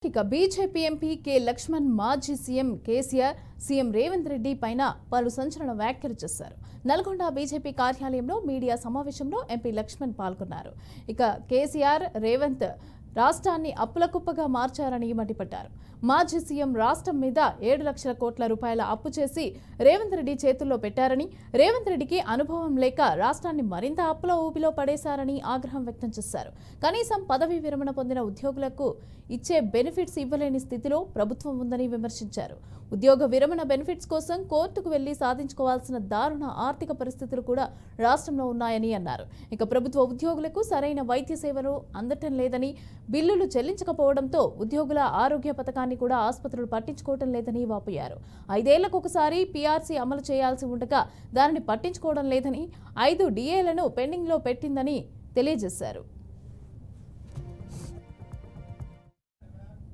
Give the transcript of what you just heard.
ఇక BJP MP K Laxman మాజీ CM KCR, CM Revanth Reddy పైన పలు సంచలన వ్యాఖ్యలు చేశారు. నల్గొండ బీజేపీ కార్యాలయంలో మీడియా సమావేశంలో ఎంపీ లక్ష్మణ్ పాల్గొన్నారు. ఇక కేసీఆర్, రేవంత్ రాష్ట్రాన్ని అప్పుల కుప్పగా మార్చారని మండిపడ్డారు. మాజీ సీఎం రాష్ట్రం మీద 7 లక్షల కోట్ల రూపాయల అప్పు చేసి రేవంత్ రెడ్డి చేతుల్లో పెట్టారని, రేవంత్ రెడ్డికి అనుభవం లేక రాష్ట్రాన్ని మరింత అప్పుల ఊబిలో పడేశారని ఆగ్రహం వ్యక్తం చేశారు. కనీసం పదవీ విరమణ పొందిన ఉద్యోగులకు ఇచ్చే బెనిఫిట్స్ ఇవ్వలేని స్థితిలో ప్రభుత్వం ఉందని విమర్శించారు. ఉద్యోగ విరమణ బెనిఫిట్స్ కోసం కోర్టుకు వెళ్లి సాధించుకోవాల్సిన దారుణ ఆర్థిక పరిస్థితులు కూడా రాష్ట్రంలో ఉన్నాయని అన్నారు. ఇక ప్రభుత్వ ఉద్యోగులకు సరైన వైద్య సేవలు అందటం లేదని, బిల్లులు చెల్లించకపోవడంతో ఉద్యోగుల ఆరోగ్య పథకాన్ని కూడా ఆసుపత్రులు పట్టించుకోవడం లేదని వాపోయారు. 5 ఏళ్లకు ఒకసారి పీఆర్సీ అమలు చేయాల్సి ఉండగా దానిని పట్టించుకోవడం లేదని, 5 డిఏలను పెండింగ్లో పెట్టిందని తెలియజేశారు.